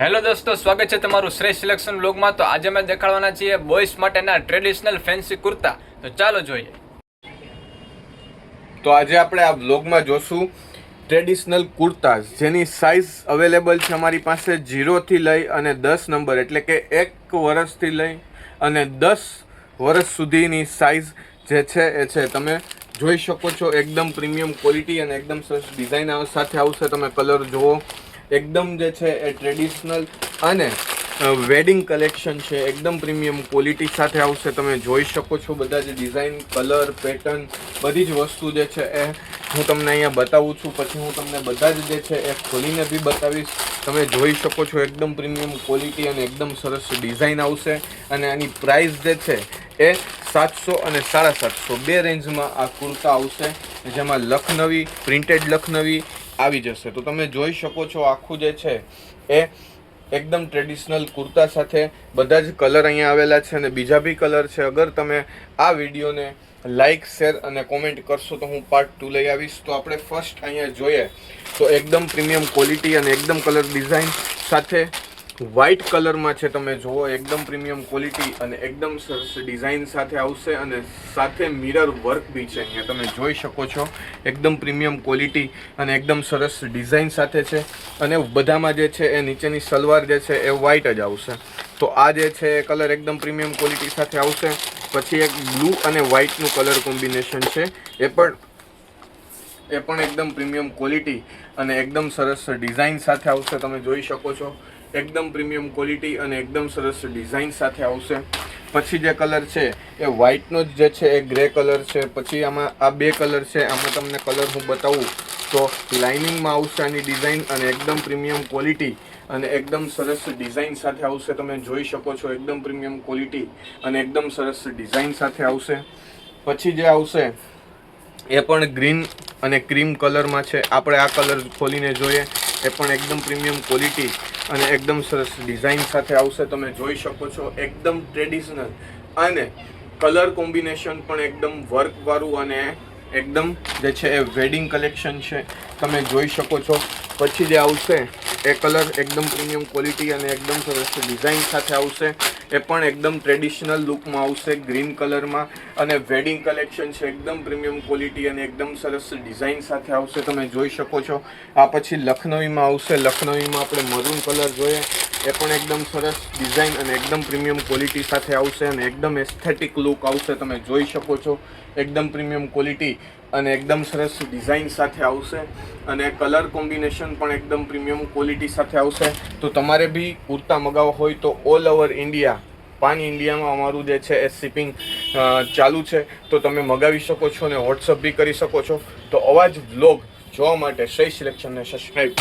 Hello દોસ્તો, સ્વાગત છે તમારું શ્રેષ્ઠ સિલેક્શન બ્લોગમાં। તો આજે અમે દેખાડવાના છીએ બોયઝ માટેના ટ્રેડિશનલ ફેન્સી કુર્તા। તો ચાલો જોઈએ। તો આજે આપણે આ બ્લોગમાં જોશું ટ્રેડિશનલ કુર્તાઝ, જેની સાઇઝ અવેલેબલ છે અમારી પાસે 0 થી લઈ અને 10 નંબર, એટલે કે 1 વર્ષથી લઈ અને 10 વર્ષ સુધીની સાઇઝ જે છે એ છે। તમે જોઈ શકો છો એકદમ પ્રીમિયમ ક્વોલિટી અને એકદમ સરસ ડિઝાઇન સાથે આવશે। તમે કલર જુઓ, એકદમ જે છે એ ટ્રેડિશનલ અને વેડિંગ કલેક્શન છે, એકદમ પ્રીમિયમ ક્વોલિટી સાથે આવશે। તમે જોઈ શકો છો બધા જ ડિઝાઇન, કલર, પેટર્ન, બધી જ વસ્તુ જે છે એ હું તમને અહીંયા બતાવું છું। પછી હું તમને બધા જ જે છે એ ખોલીને બી બતાવીશ। તમે જોઈ શકો છો એકદમ પ્રીમિયમ ક્વોલિટી અને એકદમ સરસ ડિઝાઇન આવશે। અને આની પ્રાઇસ જે છે એ 700 અને 750 બે રેન્જમાં આ કુર્તા આવશે, જેમાં લખનવી, પ્રિન્ટેડ લખનવી આવી જશે। તો તમે જોઈ શકો છો આખું જે છે એ એકદમ ટ્રેડિશનલ કુર્તા સાથે બધા જ કલર અહીંયા આવેલા છે અને બીજા બી કલર છે। અગર તમે આ વિડીયોને લાઇક, શેર અને કોમેન્ટ કરશો તો હું પાર્ટ 2 લઈ આવીશ। તો આપણે ફર્સ્ટ અહીંયા જોઈએ તો એકદમ પ્રીમિયમ ક્વોલિટી અને એકદમ કલર ડિઝાઇન સાથે વ્હાઇટ કલરમાં છે। તમે જુઓ એકદમ પ્રીમિયમ ક્વોલિટી અને એકદમ સરસ ડિઝાઇન સાથે આવશે અને સાથે મિરર વર્ક બી છે। અહીંયા તમે જોઈ શકો છો એકદમ પ્રીમિયમ ક્વોલિટી અને એકદમ સરસ ડિઝાઇન સાથે છે। અને બધામાં જે છે એ નીચેની સલવાર જે છે એ વ્હાઇટ જ આવશે। તો આ જે છે એ કલર એકદમ પ્રીમિયમ ક્વોલિટી સાથે આવશે। પછી એક બ્લુ અને વ્હાઇટનું કલર કોમ્બિનેશન છે, એ પણ એકદમ પ્રીમિયમ ક્વોલિટી અને એકદમ સરસ ડિઝાઇન સાથે આવશે। તમે જોઈ શકો છો એકદમ પ્રીમિયમ ક્વોલિટી અને એકદમ સરસ ડિઝાઇન સાથે આવશે। પછી જે કલર છે એ વ્હાઇટનો જ જે છે એ ગ્રે કલર છે। પછી આમાં આ બે કલર છે, આમાં તમને કલર હું બતાવું તો લાઇનિંગમાં આવશે આની ડિઝાઇન અને એકદમ પ્રીમિયમ ક્વોલિટી અને એકદમ સરસ ડિઝાઇન સાથે આવશે। તમે જોઈ શકો છો એકદમ પ્રીમિયમ ક્વોલિટી અને એકદમ સરસ ડિઝાઇન સાથે આવશે। પછી જે આવશે એ પણ ગ્રીન અને ક્રીમ કલરમાં છે। આપણે આ કલર ખોલીને જોઈએ, એ પણ એકદમ પ્રીમિયમ ક્વોલિટી અને એકદમ સરસ ડિઝાઇન સાથે આવશે। તમે જોઈ શકો છો એકદમ ટ્રેડિશનલ અને કલર કોમ્બિનેશન પણ એકદમ વર્કવાળું અને એકદમ જે છે એ વેડિંગ કલેક્શન છે, તમે જોઈ શકો છો। પછી જે આવશે એ કલર એકદમ પ્રીમિયમ ક્વોલિટી અને એકદમ સરસ ડિઝાઇન સાથે આવશે। એ પણ એકદમ ટ્રેડિશનલ લુકમાં આવશે, ગ્રીન કલરમાં અને વેડિંગ કલેક્શન છે, એકદમ પ્રીમિયમ ક્વોલિટી અને એકદમ સરસ ડિઝાઇન સાથે આવશે। તમે જોઈ શકો છો આ પછી લખનવીમાં આવશે। લખનવીમાં આપણે મરૂન કલર જોઈએ, એ પણ એકદમ સરસ ડિઝાઇન અને એકદમ પ્રીમિયમ ક્વોલિટી સાથે આવશે અને એકદમ એસ્થેટિક લુક આવશે। તમે જોઈ શકો છો એકદમ પ્રીમિયમ ક્વોલિટી અને એકદમ સરસ ડિઝાઇન સાથે આવશે અને કલર કોમ્બિનેશન પણ એકદમ પ્રીમિયમ ક્વોલિટી સાથે આવશે। તો તમારે બી કુર્તા મગાવવા હોય તો ઓલ ઓવર ઇન્ડિયા, પાન ઇન્ડિયામાં અમારું જે છે એ શિપિંગ ચાલુ છે, તો તમે મગાવી શકો છો અને વોટ્સઅપ બી કરી શકો છો। તો આવા જ વ્લોગ જોવા માટે શ્રેષ્ઠ સિલેક્શનને સબસ્ક્રાઈબ